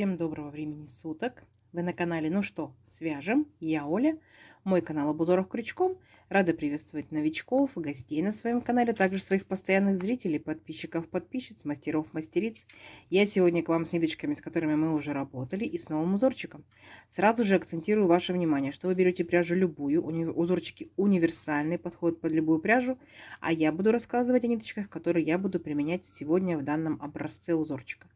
Всем доброго времени суток. Вы на канале «Ну что, свяжем?» Я Оля. Мой канал об узорах крючком. Рада приветствовать новичков, гостей на своем канале, также своих постоянных зрителей, подписчиков, подписчиц, мастеров, мастериц. Я сегодня к вам с ниточками, с которыми мы уже работали, и с новым узорчиком. Сразу же акцентирую ваше внимание, что вы берете пряжу любую, узорчики универсальные, подходят под любую пряжу, а я буду рассказывать о ниточках, которые я буду применять сегодня в данном образце узорчика.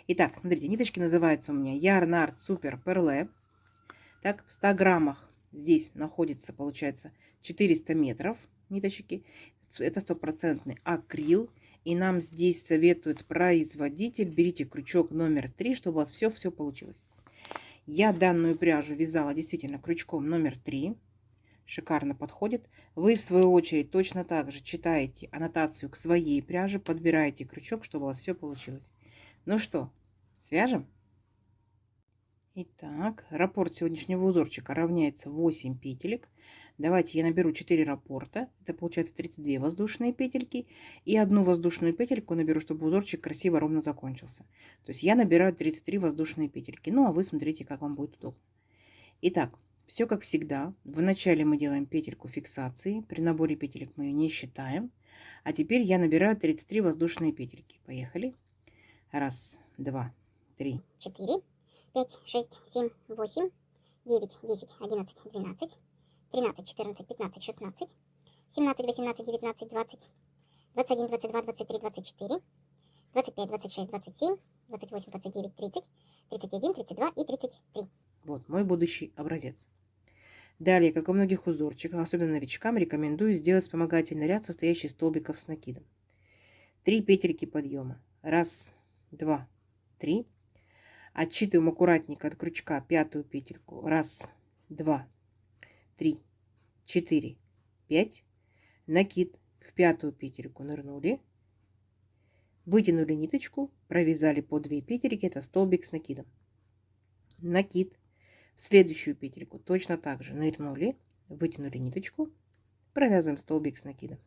Итак, смотрите, ниточки называются у меня Yarn Art Super Perle. Так, в 100 граммах здесь находится, получается, 400 метров ниточки. Это стопроцентный акрил. И нам здесь советует производитель, берите крючок номер 3, чтобы у вас все получилось. Я данную пряжу вязала действительно крючком номер 3. Шикарно подходит. Вы, в свою очередь, точно так же читаете аннотацию к своей пряже, подбираете крючок, чтобы у вас все получилось. Ну что, свяжем? Итак, раппорт сегодняшнего узорчика равняется 8 петелек. Давайте я наберу 4 раппорта. Это получается 32 воздушные петельки. И одну воздушную петельку наберу, чтобы узорчик красиво ровно закончился. То есть я набираю 33 воздушные петельки. Ну, а вы смотрите, как вам будет удобно. Итак, все как всегда. Вначале мы делаем петельку фиксации. При наборе петелек мы ее не считаем. А теперь я набираю 33 воздушные петельки. Поехали. Раз, два, три, 4, 5, 6, 7, 8, 9, 10, 11, 12, 13, 14, 15, 16, 17, 18, 19, 20, 21, 22, 23, 24, 25, 26, 27, 28, 29, 30, 31, 32 и 33. Вот мой будущий образец. Далее, как у многих узорчиков, особенно новичкам, рекомендую сделать вспомогательный ряд, состоящий из столбиков с накидом. 3 петельки подъема. Раз, два, три. Отсчитываем аккуратненько от крючка пятую петельку. Раз, два, три, 4, 5. Накид в пятую петельку нырнули. Вытянули ниточку, провязали по 2 петельки. Это столбик с накидом. Накид в следующую петельку точно так же нырнули, вытянули ниточку, провязываем столбик с накидом.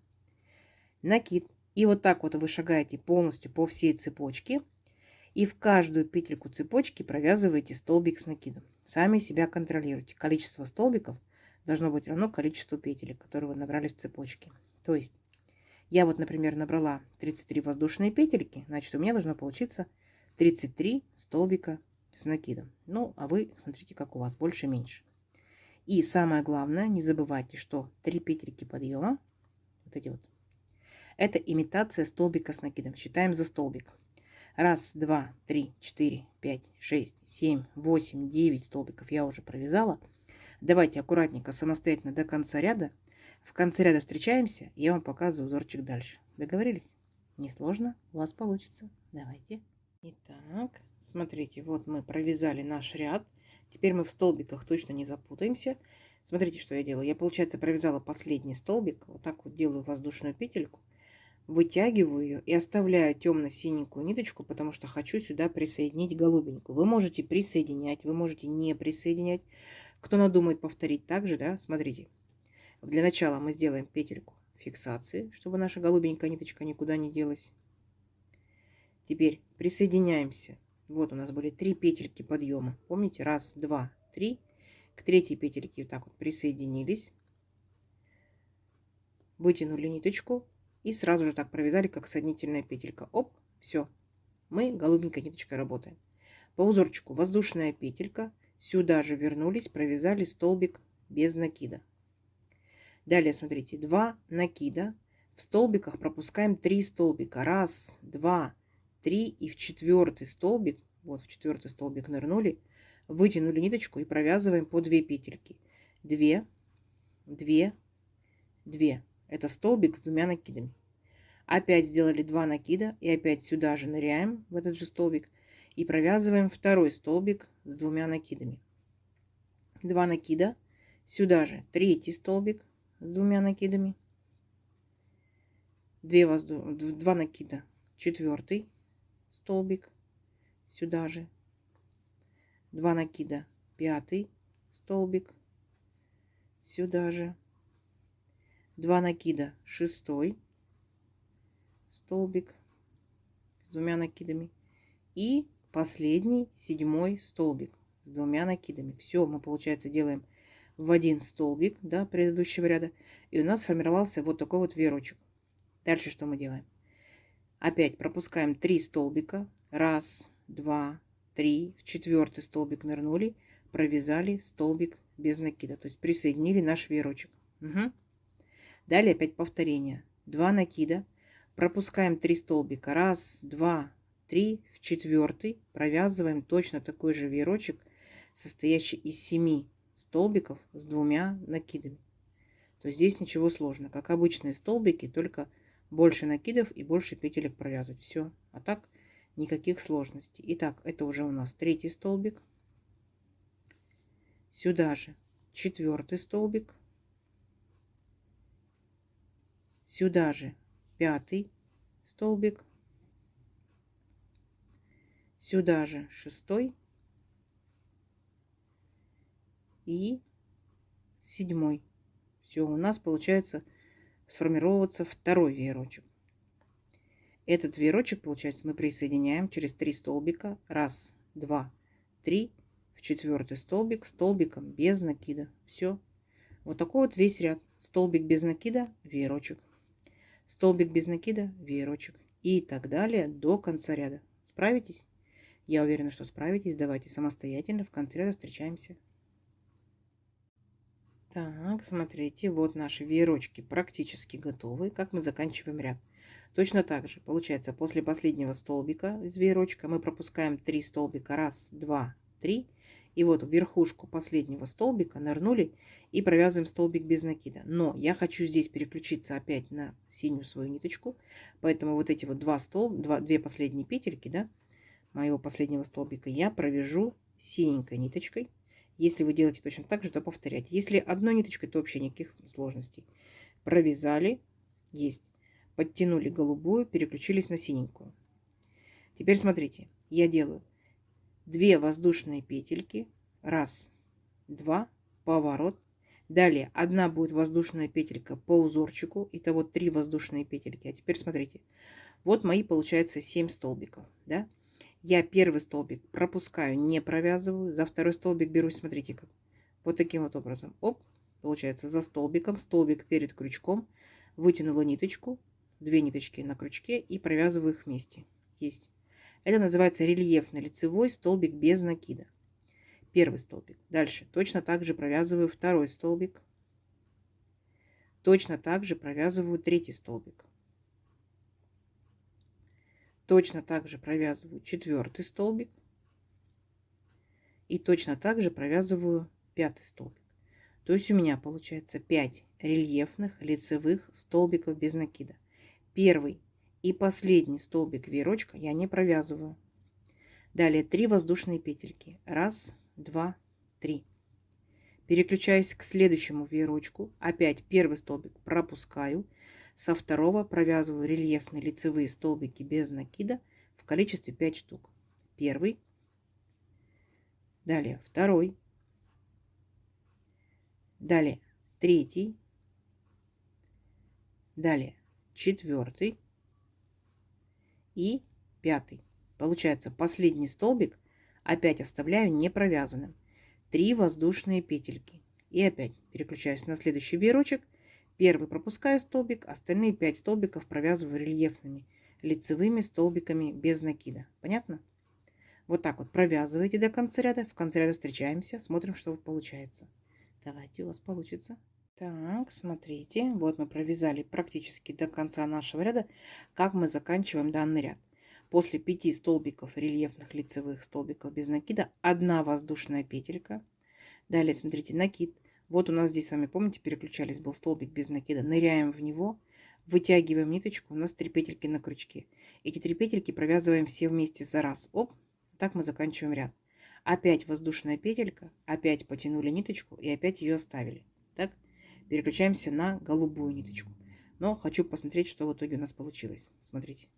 Накид. И вот так вот вы шагаете полностью по всей цепочке. И в каждую петельку цепочки провязываете столбик с накидом. Сами себя контролируйте. Количество столбиков должно быть равно количеству петелек, которые вы набрали в цепочке. То есть я вот, например, набрала 33 воздушные петельки, значит, у меня должно получиться 33 столбика с накидом. Ну, а вы смотрите, как у вас, больше-меньше. И самое главное, не забывайте, что 3 петельки подъема, вот эти вот, это имитация столбика с накидом. Считаем за столбик. Раз, два, три, 4, 5, 6, 7, 8, 9 столбиков я уже провязала. Давайте аккуратненько, самостоятельно до конца ряда. В конце ряда встречаемся, я вам показываю узорчик дальше. Договорились? Несложно, у вас получится. Давайте. Итак, смотрите, вот мы провязали наш ряд. Теперь мы в столбиках точно не запутаемся. Смотрите, что я делаю. Я, получается, провязала последний столбик. Вот так вот делаю воздушную петельку. Вытягиваю ее и оставляю темно-синенькую ниточку, потому что хочу сюда присоединить голубенькую. Вы можете присоединять, вы можете не присоединять. Кто надумает повторить так же, да, смотрите. Для начала мы сделаем петельку фиксации, чтобы наша голубенькая ниточка никуда не делась. Теперь присоединяемся. Вот у нас были 3 петельки подъема. Помните? Раз, два, три. К третьей петельке вот так вот присоединились. Вытянули ниточку. И сразу же так провязали, как соединительная петелька. Оп, все. Мы голубенькой ниточкой работаем. По узорчику воздушная петелька. Сюда же вернулись, провязали столбик без накида. Далее, смотрите, 2 накида. В столбиках пропускаем 3 столбика. Раз, два, 3. И в четвертый столбик, вот в четвертый столбик нырнули, вытянули ниточку и провязываем по 2 петельки. 2, 2, 2. Это столбик с 2 накидами. Опять сделали 2 накида и опять сюда же ныряем в этот же столбик и провязываем второй столбик с 2 накидами. 2 накида, сюда же третий столбик с 2 накидами. 2 накида, четвертый столбик, сюда же 2 накида, пятый столбик, сюда же 2 накида, шестой столбик с 2 накидами и последний 7 столбик с 2 накидами. Все, мы, получается, делаем в один столбик, да, предыдущего ряда. И у нас сформировался вот такой вот веерочек. Дальше что мы делаем? Опять пропускаем 3 столбика. Раз, два, три. В 4 столбик нырнули, провязали столбик без накида. То есть присоединили наш веерочек. Угу. Далее опять повторение. 2 накида. Пропускаем 3 столбика. Раз, два, три. В 4 провязываем точно такой же веерочек, состоящий из 7 столбиков с 2 накидами. То есть здесь ничего сложного. Как обычные столбики, только больше накидов и больше петелек провязывать. Все. А так никаких сложностей. Итак, это уже у нас 3 столбик. Сюда же 4 столбик. Сюда же 5 столбик. Сюда же 6 и 7. Все, у нас получается сформироваться второй веерочек. Этот веерочек, получается, мы присоединяем через 3 столбика. Раз, два, три. В 4 столбик столбиком без накида. Все. Вот такой вот весь ряд. Столбик без накида, веерочек. Столбик без накида, веерочек. И так далее до конца ряда. Справитесь? Я уверена, что справитесь. Давайте самостоятельно в конце ряда встречаемся. Так, смотрите, вот наши веерочки практически готовы. Как мы заканчиваем ряд? Точно так же, получается, после последнего столбика из веерочка мы пропускаем 3 столбика. Раз, два, три. И вот в верхушку последнего столбика нырнули и провязываем столбик без накида. Но я хочу здесь переключиться опять на синюю свою ниточку. Поэтому вот эти вот две последние петельки, да, моего последнего столбика я провяжу синенькой ниточкой. Если вы делаете точно так же, то повторяйте. Если одной ниточкой, то вообще никаких сложностей. Провязали, есть. Подтянули голубую, переключились на синенькую. Теперь смотрите, я делаю 2 воздушные петельки. Раз, два, поворот. Далее одна будет воздушная петелька по узорчику. Итого 3 воздушные петельки. А теперь смотрите. Вот мои, получается, 7 столбиков. Да? Я первый столбик пропускаю, не провязываю. За второй столбик берусь, смотрите как. Вот таким вот образом. Оп, получается за столбиком. Столбик перед крючком. Вытянула ниточку. 2 ниточки на крючке и провязываю их вместе. Есть. Это называется рельефно-лицевой столбик без накида. Первый столбик. Дальше точно так же провязываю второй столбик. Точно так же провязываю 3 столбик. Точно так же провязываю 4 столбик. И точно так же провязываю 5 столбик. То есть у меня получается 5 рельефных лицевых столбиков без накида. Первый и последний столбик веерочка я не провязываю. Далее 3 воздушные петельки. Раз, два, три. Переключаюсь к следующему веерочку. Опять первый столбик пропускаю. Со второго провязываю рельефные лицевые столбики без накида в количестве 5 штук. Первый. Далее второй. Далее третий. Далее четвертый и 5. Получается, последний столбик опять оставляю не провязанным. 3 воздушные петельки. И опять переключаюсь на следующий веерочек. Первый пропускаю столбик, остальные 5 столбиков провязываю рельефными лицевыми столбиками без накида. Понятно? Вот так вот провязывайте до конца ряда. В конце ряда встречаемся, смотрим, что получается. Давайте, у вас получится. Так, смотрите, вот мы провязали практически до конца нашего ряда, как мы заканчиваем данный ряд. После 5 столбиков рельефных лицевых столбиков без накида 1 воздушная петелька. Далее, смотрите, накид. Вот у нас здесь с вами, помните, переключались, был столбик без накида. Ныряем в него, вытягиваем ниточку, у нас 3 петельки на крючке. Эти 3 петельки провязываем все вместе за раз. Оп, так мы заканчиваем ряд. Опять воздушная петелька, опять потянули ниточку и опять ее оставили. Так, переключаемся на голубую ниточку. Но хочу посмотреть, что в итоге у нас получилось. Смотрите.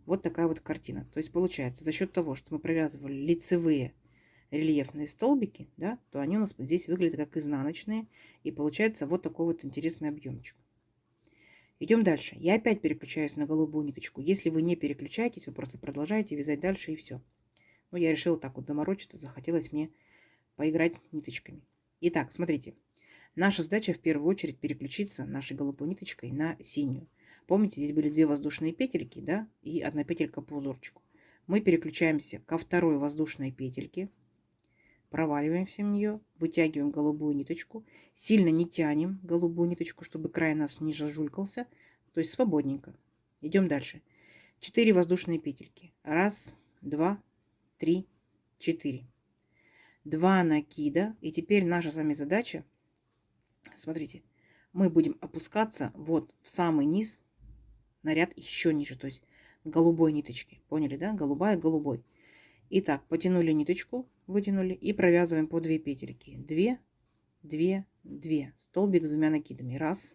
Вот такая вот картина. То есть получается, за счет того, что мы провязывали лицевые рельефные столбики, да, то они у нас здесь выглядят как изнаночные. И получается вот такой вот интересный объемчик. Идем дальше. Я опять переключаюсь на голубую ниточку. Если вы не переключаетесь, вы просто продолжаете вязать дальше и все. Ну, я решила так вот заморочиться, захотелось мне поиграть ниточками. Итак, смотрите. Наша задача в первую очередь переключиться нашей голубой ниточкой на синюю. Помните, здесь были две воздушные петельки, да, и одна петелька по узорчику. Мы переключаемся ко второй воздушной петельке, проваливаемся в нее, вытягиваем голубую ниточку, сильно не тянем голубую ниточку, чтобы край нас не зажулькался, то есть свободненько. Идем дальше. 4 воздушные петельки. Раз, два, три, 4. 2 накида. И теперь наша с вами задача, смотрите, мы будем опускаться вот в самый низ, на ряд еще ниже, то есть голубой ниточки. Поняли, да? Голубая, голубой. Итак, потянули ниточку, вытянули и провязываем по 2 петельки. 2, 2, 2. Столбик с двумя накидами. Раз,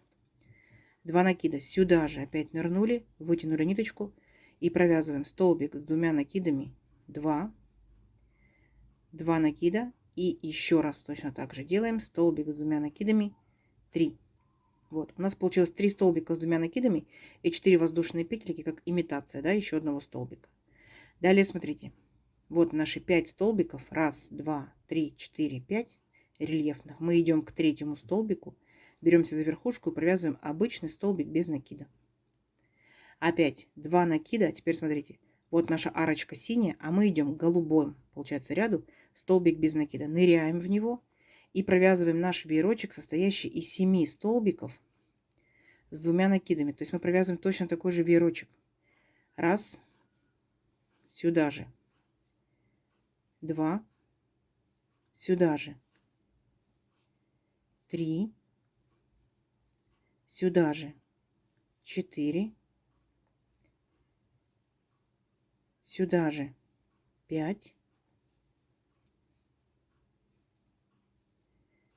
2 накида. Сюда же опять нырнули, вытянули ниточку и провязываем столбик с двумя накидами. 2, 2 накида. И еще раз точно так же делаем. Столбик с двумя накидами. 3. Вот, у нас получилось 3 столбика с двумя накидами и 4 воздушные петельки, как имитация, да, еще одного столбика. Далее смотрите. Вот наши 5 столбиков. Раз, два, три, 4, 5 рельефных. Мы идем к третьему столбику, беремся за верхушку и провязываем обычный столбик без накида. Опять 2 накида. Теперь смотрите. Вот наша арочка синяя, а мы идем к голубому, получается, ряду. Столбик без накида. Ныряем в него и провязываем наш веерочек, состоящий из 7 столбиков с двумя накидами. То есть мы провязываем точно такой же веерочек. Раз. Сюда же. 2. Сюда же. 3. Сюда же. 4. Сюда же. 5.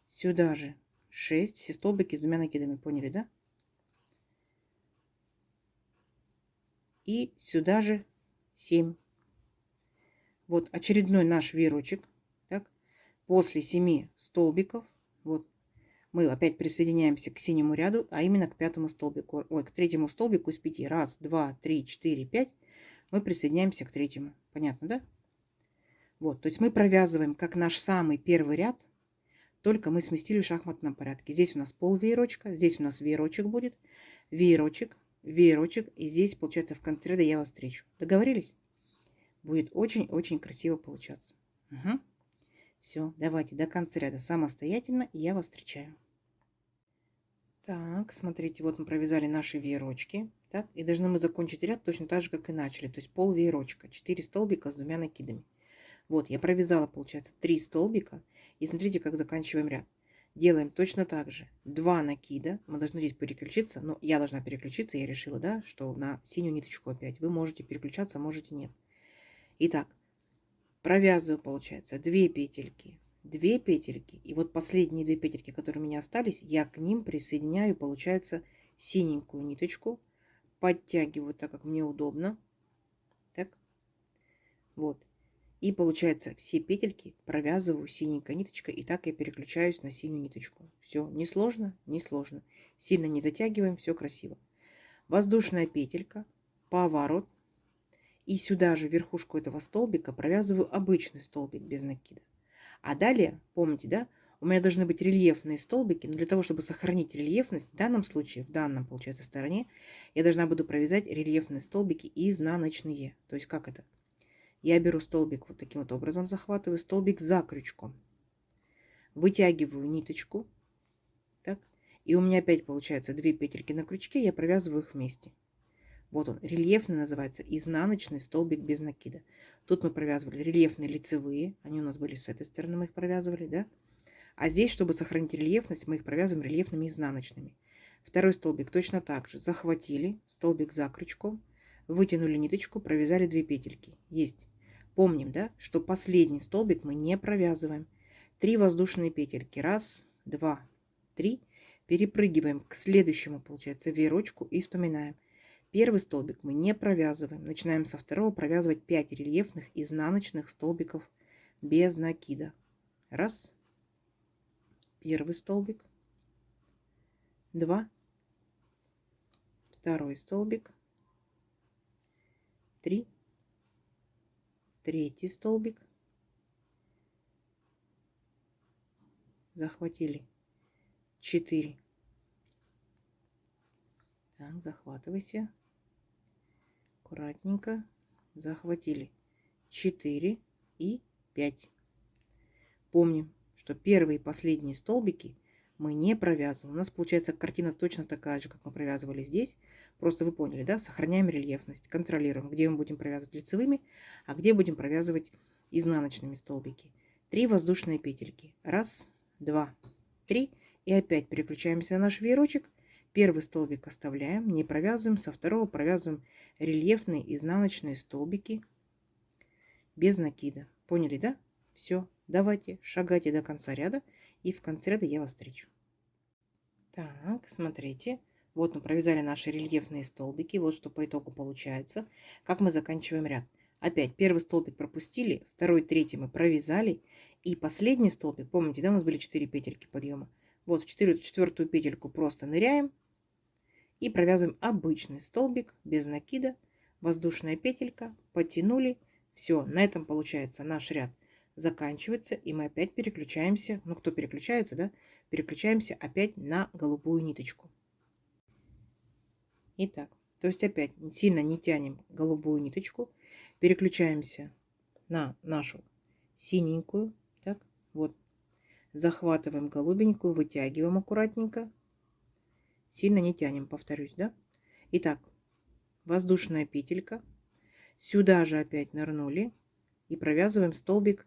Сюда же 6. Все столбики с двумя накидами. Поняли, да? И сюда же 7. Вот очередной наш веерочек. Так. После 7 столбиков. Вот. Мы опять присоединяемся к синему ряду, а именно к пятому столбику. Ой, к третьему столбику из 5. Раз, два, три, 4, 5. Мы присоединяемся к третьему. Понятно, да? Вот. То есть мы провязываем как наш самый первый ряд. Только мы сместили в шахматном порядке. Здесь у нас пол веерочка, здесь у нас веерочек будет, веерочек, веерочек. И здесь, получается, в конце ряда я вас встречу. Договорились? Будет очень-очень красиво получаться. Угу. Все, давайте до конца ряда самостоятельно, и я вас встречаю. Так, смотрите, вот мы провязали наши веерочки. Так, и должны мы закончить ряд точно так же, как и начали. То есть пол веерочка, 4 столбика с двумя накидами. Вот, я провязала, получается, 3 столбика. И смотрите, как заканчиваем ряд. Делаем точно так же. 2 накида. Мы должны здесь переключиться. Но я должна переключиться. Я решила, да, что на синюю ниточку опять. Вы можете переключаться, можете нет. Итак, провязываю, получается, 2 петельки. 2 петельки. И вот последние 2 петельки, которые у меня остались, я к ним присоединяю, получается, синенькую ниточку. Подтягиваю так, как мне удобно. Так. Вот. И получается, все петельки провязываю синенькой ниточкой, и так я переключаюсь на синюю ниточку. Все, не сложно, не сложно. Сильно не затягиваем, все красиво. Воздушная петелька, поворот. И сюда же верхушку этого столбика провязываю обычный столбик без накида. А далее, помните, да, у меня должны быть рельефные столбики, но для того, чтобы сохранить рельефность, в данном случае, в данном, получается, стороне, я должна буду провязать рельефные столбики изнаночные. То есть как это? Я беру столбик вот таким вот образом, захватываю столбик за крючком. Вытягиваю ниточку. Так. И у меня опять получается 2 петельки на крючке, я провязываю их вместе. Вот он, рельефный называется, изнаночный столбик без накида. Тут мы провязывали рельефные лицевые, они у нас были с этой стороны, мы их провязывали, да? А здесь, чтобы сохранить рельефность, мы их провязываем рельефными изнаночными. Второй столбик точно так же. Захватили, столбик за крючком, вытянули ниточку, провязали 2 петельки. Есть. Помним, да, что последний столбик мы не провязываем. 3 воздушные петельки. Раз, два, 3. Перепрыгиваем к следующему, получается, веерочку и вспоминаем. Первый столбик мы не провязываем. Начинаем со второго провязывать 5 рельефных изнаночных столбиков без накида. Раз. Первый столбик. 2. Второй столбик. 3. третий столбик, захватили 4. Так, захватывайся. Аккуратненько. Захватили 4 и 5. Помним, что первые и последние столбики мы не провязываем. У нас получается картина точно такая же, как мы провязывали здесь. Просто вы поняли, да? Сохраняем рельефность, контролируем, где мы будем провязывать лицевыми, а где будем провязывать изнаночными столбики. 3 воздушные петельки. 1, 2, 3. И опять переключаемся на наш веерочек. Первый столбик оставляем, не провязываем. Со второго провязываем рельефные изнаночные столбики без накида. Поняли, да? Все. Давайте шагайте до конца ряда. И в конце ряда я вас встречу. Так, смотрите. Вот мы провязали наши рельефные столбики. Вот что по итогу получается. Как мы заканчиваем ряд. Опять первый столбик пропустили, второй, третий мы провязали. И последний столбик, помните, да, у нас были 4 петельки подъема. Вот в четвертую петельку просто ныряем. И провязываем обычный столбик без накида. Воздушная петелька, потянули. Все, на этом получается наш ряд заканчивается. И мы опять переключаемся. Ну, кто переключается, да? Переключаемся опять на голубую ниточку. Итак, то есть опять сильно не тянем голубую ниточку. Переключаемся на нашу синенькую. Так, вот. Захватываем голубенькую, вытягиваем аккуратненько. Сильно не тянем, повторюсь, да? Итак, воздушная петелька. Сюда же опять нырнули и провязываем столбик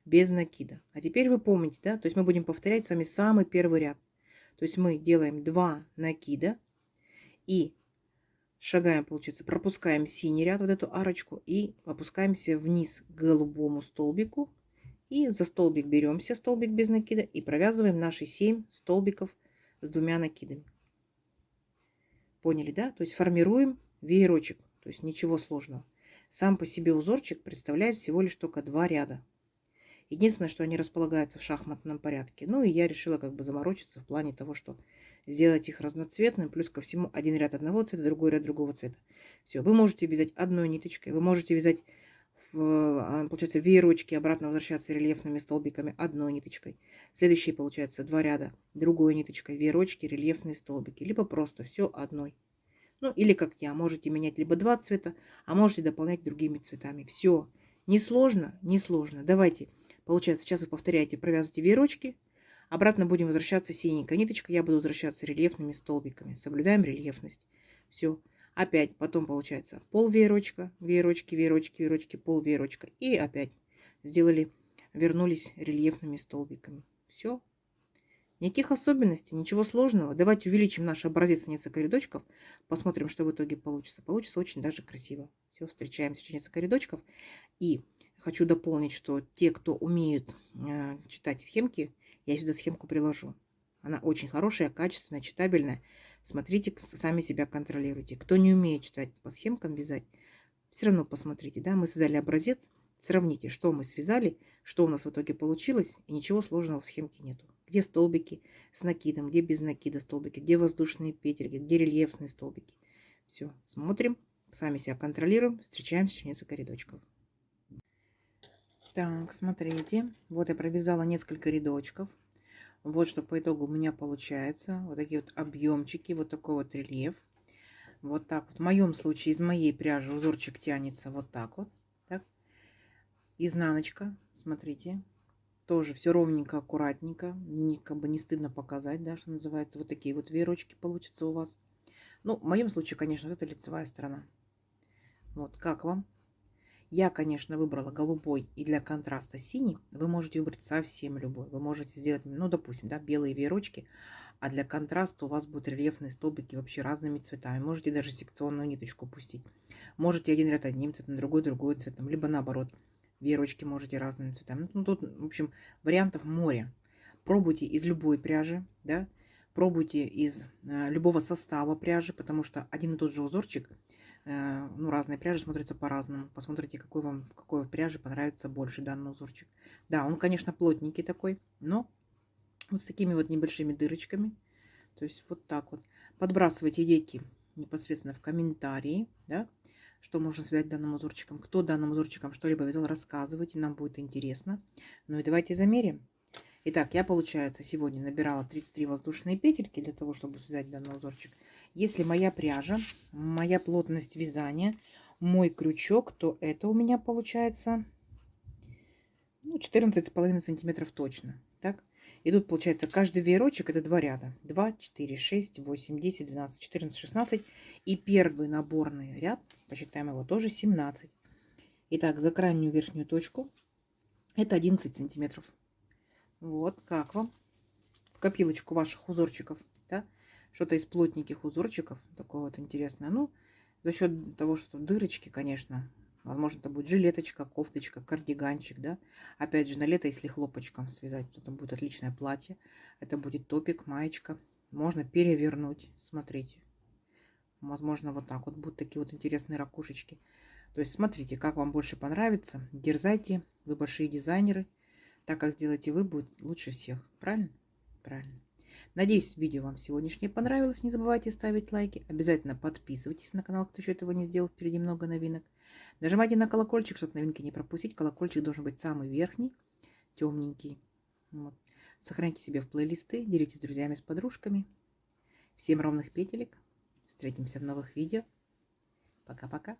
без накида. А теперь вы помните, да? То есть мы будем повторять с вами самый первый ряд. То есть мы делаем 2 накида и шагаем, получается, пропускаем синий ряд, вот эту арочку, и опускаемся вниз к голубому столбику. И за столбик беремся, столбик без накида, и провязываем наши 7 столбиков с 2 накидами. Поняли, да? То есть формируем веерочек, то есть ничего сложного. Сам по себе узорчик представляет всего лишь только 2 ряда. Единственное, что они располагаются в шахматном порядке. Ну и я решила как бы заморочиться в плане того, что сделать их разноцветным, плюс ко всему один ряд одного цвета, другой ряд другого цвета. Все, вы можете вязать одной ниточкой, вы можете вязать получается, веерочки, обратно возвращаться рельефными столбиками одной ниточкой. Следующие, получается, 2 ряда другой ниточкой, веерочки, рельефные столбики, либо просто все одной. Ну, или как я, можете менять либо 2 цвета, а можете дополнять другими цветами. Все, несложно, несложно. Давайте, получается, сейчас вы повторяете, провязывайте веерочки, обратно будем возвращаться синенькой ниточкой, я буду возвращаться рельефными столбиками. Соблюдаем рельефность. Все. Опять потом получается пол веерочка, веерочки, веерочки, веерочки, пол веерочка. И опять сделали, вернулись рельефными столбиками. Все. Никаких особенностей, ничего сложного. Давайте увеличим наш образец несколько рядочков. Посмотрим, что в итоге получится. Получится очень даже красиво. Все, встречаемся через несколько рядочков. И хочу дополнить, что те, кто умеют читать схемки, я сюда схемку приложу. Она очень хорошая, качественная, читабельная. Смотрите, сами себя контролируйте. Кто не умеет читать по схемкам вязать, все равно посмотрите, да, мы связали образец, сравните, что мы связали, что у нас в итоге получилось, и ничего сложного в схемке нету. Где столбики с накидом, где без накида столбики, где воздушные петельки, где рельефные столбики. Все, смотрим, сами себя контролируем, встречаемся через несколько рядочков. Так, смотрите, вот я провязала несколько рядочков. Вот что по итогу у меня получается. Вот такие вот объемчики, вот такой вот рельеф. Вот так вот. В моем случае из моей пряжи узорчик тянется вот так вот. Так. Изнаночка, смотрите. Тоже все ровненько, аккуратненько. Как бы не стыдно показать, да, что называется. Вот такие вот веерочки получатся у вас. Ну, в моем случае, конечно, это лицевая сторона. Вот, как вам? Я, конечно, выбрала голубой и для контраста синий. Вы можете выбрать совсем любой. Вы можете сделать, ну, допустим, да, белые веерочки, а для контраста у вас будут рельефные столбики вообще разными цветами. Можете даже секционную ниточку пустить. Можете один ряд одним цветом, другой цветом, либо наоборот. Веерочки можете разными цветами. Ну, тут, в общем, вариантов море. Пробуйте из любой пряжи, да, пробуйте из любого состава пряжи, потому что один и тот же узорчик, ну, разные пряжи смотрятся по-разному. Посмотрите, какой вам в какой пряже понравится больше данный узорчик. Да, он, конечно, плотненький такой, но вот с такими вот небольшими дырочками. То есть вот так вот. Подбрасывайте идейки непосредственно в комментарии, да. что можно связать данным узорчиком. Кто данным узорчиком что-либо вязал, рассказывайте, нам будет интересно. Ну и давайте замерим. Итак, я, получается, сегодня набирала 33 воздушные петельки для того, чтобы связать данный узорчик. Если моя пряжа, моя плотность вязания, мой крючок, то это у меня получается 14,5 сантиметров точно. Так? И тут получается каждый веерочек это 2 ряда. 2, 4, 6, 8, 10, 12, 14, 16. И первый наборный ряд, посчитаем его, тоже 17. Итак, за крайнюю верхнюю точку это 11 сантиметров. Вот, как вам? В копилочку ваших узорчиков, да? Что-то из плотненьких узорчиков, такое вот интересное. Ну, за счет того, что дырочки, конечно, возможно, это будет жилеточка, кофточка, кардиганчик, да? Опять же, на лето, если хлопочком связать, то это будет отличное платье. Это будет топик, маечка. Можно перевернуть, смотрите. Возможно, вот так вот будут такие вот интересные ракушечки. То есть, смотрите, как вам больше понравится. Дерзайте, вы большие дизайнеры. Так как сделаете вы, будет лучше всех. Правильно? Правильно. Надеюсь, видео вам сегодняшнее понравилось. Не забывайте ставить лайки. Обязательно подписывайтесь на канал, кто еще этого не сделал. Впереди много новинок. Нажимайте на колокольчик, чтобы новинки не пропустить. Колокольчик должен быть самый верхний, темненький. Вот. Сохраните себе в плейлисты. Делитесь с друзьями, с подружками. Всем ровных петелек. Встретимся в новых видео. Пока-пока.